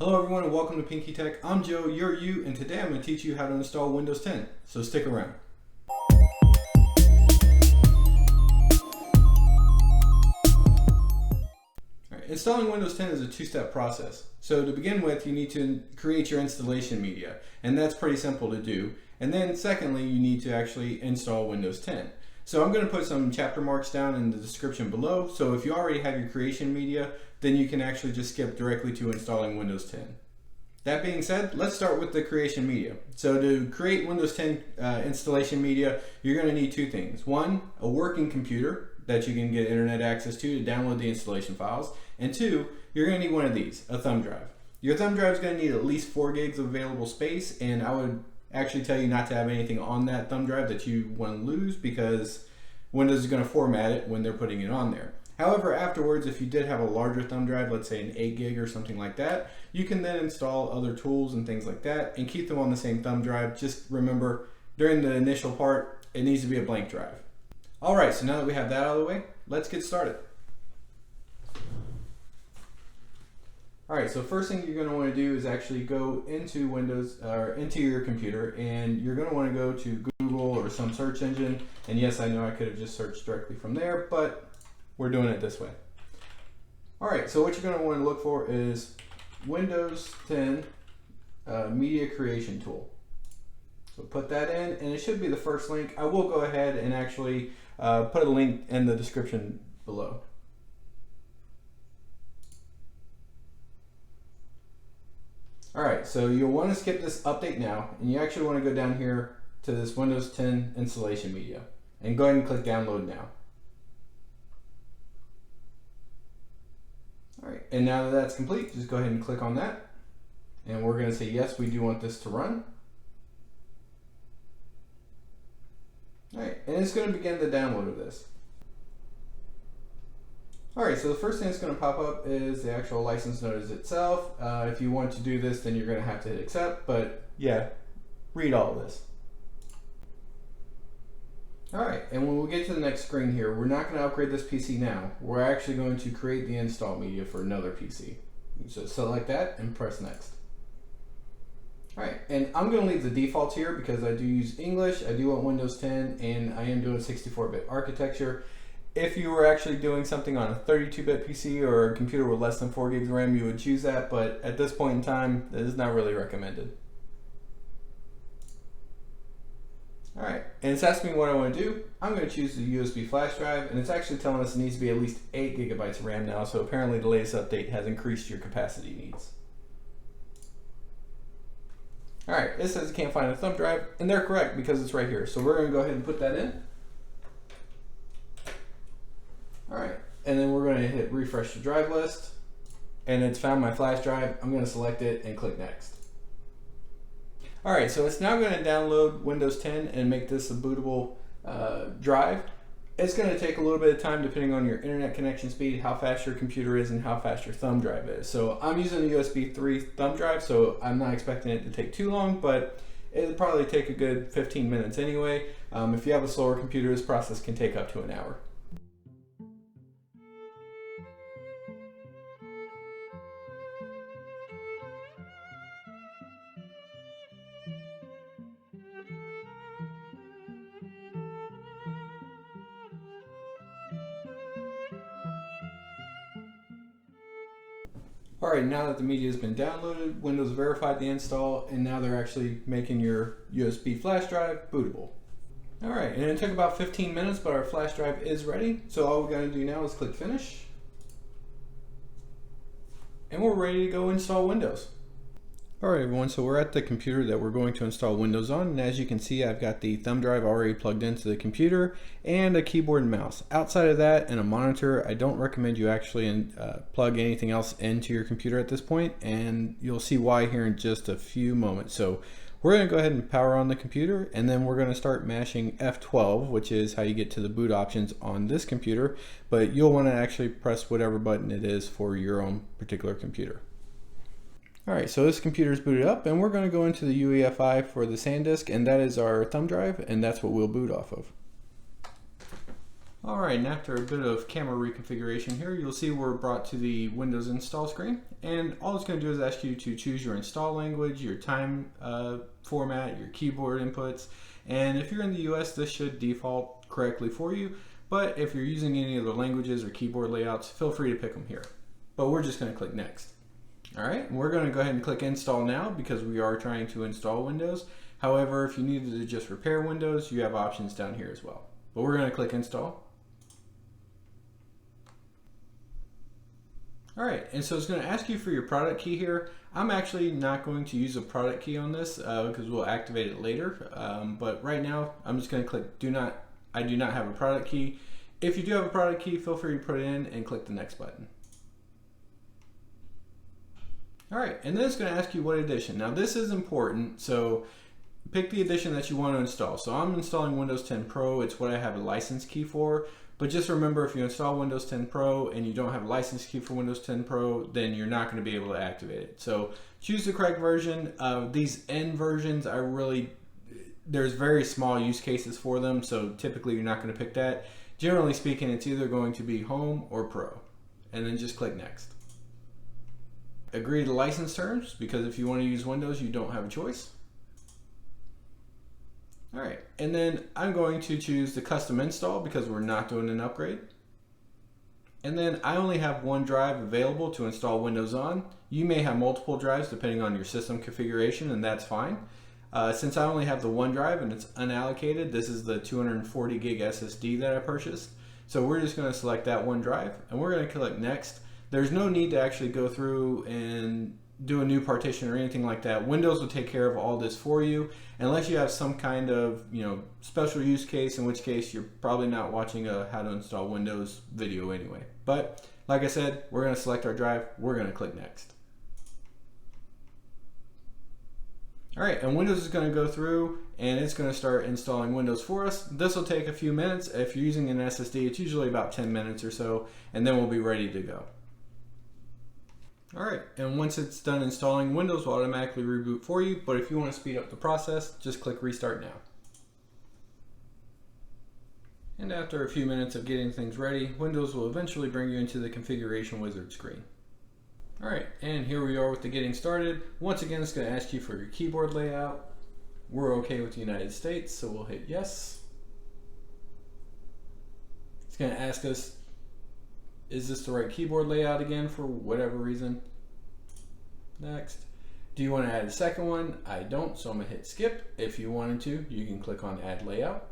Hello everyone and welcome to Pinky Tech. I'm Joe, you're you, and today I'm going to teach you how to install Windows 10. So stick around. Installing Windows 10 is a two-step process. So to begin with, you need to create your installation media, and that's pretty simple to do. And then secondly, you need to actually install Windows 10. So I'm going to put some chapter marks down in the description below, so if you already have your creation media, then you can actually just skip directly to installing Windows 10. That being said, let's start with the creation media. So to create Windows 10 installation media, you're going to need two things. One, a working computer that you can get internet access to download the installation files. And two, you're going to need one of these, a thumb drive. Your thumb drive is going to need at least 4 gigs of available space, and I would actually tell you not to have anything on that thumb drive that you want to lose because Windows is going to format it when they're putting it on there. However, afterwards, if you did have a larger thumb drive, let's say an 8 gig or something like that, you can then install other tools and things like that and keep them on the same thumb drive. Just remember, during the initial part, it needs to be a blank drive. Alright, so now that we have that out of the way, let's get started. Alright, so first thing you're going to want to do is actually go into Windows, or into your computer, and you're going to want to go to Google or some search engine. And yes, I know I could have just searched directly from there, but we're doing it this way. Alright, so what you're going to want to look for is Windows 10 Media Creation Tool. So put that in, and it should be the first link. I will go ahead and actually put a link in the description below. Alright, so you'll want to skip this update now, and you actually want to go down here to this Windows 10 installation media, and go ahead and click download now. Alright, and now that that's complete, just go ahead and click on that, and we're going to say yes, we do want this to run. Alright, and it's going to begin the download of this. Alright, so the first thing that's going to pop up is the actual license notice itself. If you want to do this, then you're going to have to hit accept, but yeah, read all of this. Alright, and when we get to the next screen here, we're not going to upgrade this PC now. We're actually going to create the install media for another PC. So select that and press next. Alright, and I'm going to leave the defaults here because I do use English, I do want Windows 10, and I am doing 64-bit architecture. If you were actually doing something on a 32-bit PC or a computer with less than 4 gigs of RAM, you would choose that, but at this point in time, that is not really recommended. Alright, and it's asking me what I want to do. I'm going to choose the USB flash drive, and it's actually telling us it needs to be at least 8 gigabytes of RAM now, so apparently the latest update has increased your capacity needs. Alright, it says it can't find a thumb drive, and they're correct because it's right here. So we're going to go ahead and put that in. Alright, and then we're going to hit refresh the drive list, and it's found my flash drive. I'm going to select it and click next. Alright, so it's now going to download Windows 10 and make this a bootable drive. It's going to take a little bit of time depending on your internet connection speed, how fast your computer is, and how fast your thumb drive is. So I'm using a USB 3 thumb drive, so I'm not expecting it to take too long, but it'll probably take a good 15 minutes anyway. If you have a slower computer, this process can take up to an hour. Alright, now that the media has been downloaded, Windows verified the install, and now they're actually making your USB flash drive bootable. Alright, and it took about 15 minutes, but our flash drive is ready. So all we're going to do now is click finish. And we're ready to go install Windows. Alright everyone, so we're at the computer that we're going to install Windows on, and as you can see I've got the thumb drive already plugged into the computer and a keyboard and mouse. Outside of that and a monitor, I don't recommend you actually plug anything else into your computer at this point, and you'll see why here in just a few moments. So we're going to go ahead and power on the computer, and then we're going to start mashing F12, which is how you get to the boot options on this computer, but you'll want to actually press whatever button it is for your own particular computer. Alright, so this computer is booted up, and we're going to go into the UEFI for the SanDisk, and that is our thumb drive, and that's what we'll boot off of. Alright, and after a bit of camera reconfiguration here, you'll see we're brought to the Windows install screen, and all it's going to do is ask you to choose your install language, your time format, your keyboard inputs, and if you're in the US this should default correctly for you, but if you're using any other languages or keyboard layouts, feel free to pick them here. But we're just going to click next. Alright, and we're going to go ahead and click install now because we are trying to install Windows. However, if you needed to just repair Windows, you have options down here as well. But we're going to click install. Alright, and so it's going to ask you for your product key here. I'm actually not going to use a product key on this because we'll activate it later. But right now, I'm just going to click I do not have a product key. If you do have a product key, feel free to put it in and click the next button. Alright, and then it's going to ask you what edition. Now this is important, so pick the edition that you want to install. So I'm installing Windows 10 Pro. It's what I have a license key for. But just remember, if you install Windows 10 Pro and you don't have a license key for Windows 10 Pro, then you're not going to be able to activate it. So choose the correct version. These N versions are there's very small use cases for them, so typically you're not going to pick that. Generally speaking, it's either going to be Home or Pro. And then just click Next. Agree to license terms, because if you want to use Windows, you don't have a choice. Alright, and then I'm going to choose the custom install because we're not doing an upgrade. And then I only have one drive available to install Windows on. You may have multiple drives depending on your system configuration, and that's fine. Since I only have the one drive and it's unallocated, this is the 240 gig SSD that I purchased. So we're just going to select that one drive and we're going to click next. There's no need to actually go through and do a new partition or anything like that. Windows will take care of all this for you, unless you have some kind of special use case, in which case you're probably not watching a how to install Windows video anyway. But like I said, we're going to select our drive, we're going to click next. Alright, and Windows is going to go through and it's going to start installing Windows for us. This will take a few minutes. If you're using an SSD, it's usually about 10 minutes or so, and then we'll be ready to go. Alright, and once it's done installing, Windows will automatically reboot for you, but if you want to speed up the process, just click Restart Now. And after a few minutes of getting things ready, Windows will eventually bring you into the configuration wizard screen. Alright, and here we are with the getting started. Once again, it's going to ask you for your keyboard layout. We're okay with the United States, so we'll hit yes. It's going to ask us, is this the right keyboard layout again for whatever reason? Next. Do you want to add a second one? I don't, so I'm going to hit skip. If you wanted to, you can click on add layout.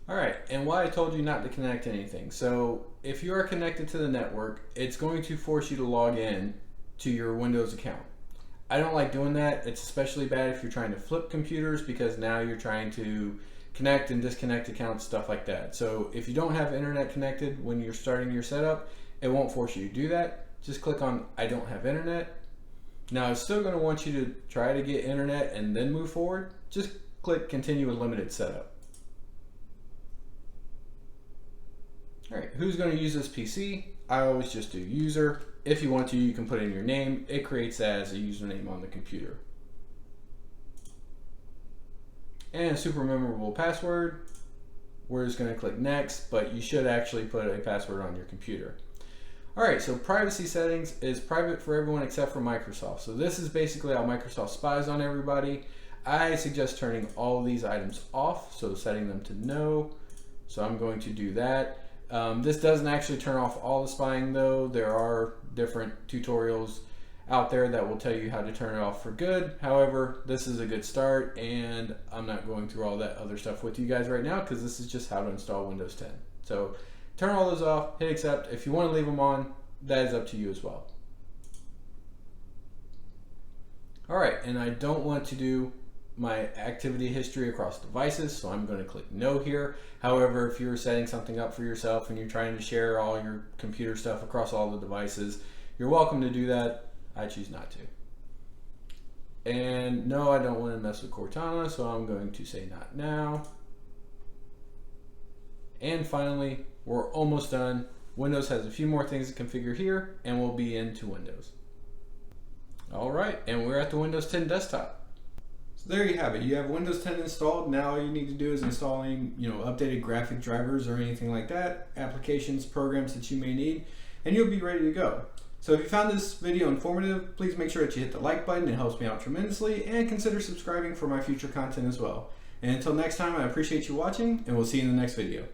Alright, and why I told you not to connect anything. So if you are connected to the network, it's going to force you to log in to your Windows account. I don't like doing that. It's especially bad if you're trying to flip computers, because now you're trying to connect and disconnect accounts, stuff like that. So if you don't have internet connected when you're starting your setup, it won't force you to do that. Just click on I don't have internet. Now it's still going to want you to try to get internet and then move forward. Just click continue with limited setup. Alright, who's going to use this PC? I always just do user. If you want to, you can put in your name. It creates that as a username on the computer. And a super memorable password. We're just going to click next, but you should actually put a password on your computer. Alright, so privacy settings is private for everyone except for Microsoft. So this is basically how Microsoft spies on everybody. I suggest turning all of these items off, so setting them to no. So I'm going to do that. This doesn't actually turn off all the spying though. There are different tutorials out there that will tell you how to turn it off for good. However, this is a good start, and I'm not going through all that other stuff with you guys right now because this is just how to install Windows 10. So turn all those off, hit accept. If you want to leave them on, that is up to you as well. Alright, and I don't want to do my activity history across devices, so I'm going to click no here. However, if you're setting something up for yourself and you're trying to share all your computer stuff across all the devices, you're welcome to do that. I choose not to. And no, I don't want to mess with Cortana, so I'm going to say not now. And finally, we're almost done. Windows has a few more things to configure here, and we'll be into Windows. Alright, and we're at the Windows 10 desktop. So there you have it. You have Windows 10 installed. Now all you need to do is installing, updated graphic drivers or anything like that, applications, programs that you may need, and you'll be ready to go. So if you found this video informative, please make sure that you hit the like button. It helps me out tremendously, and consider subscribing for my future content as well. And until next time, I appreciate you watching, and we'll see you in the next video.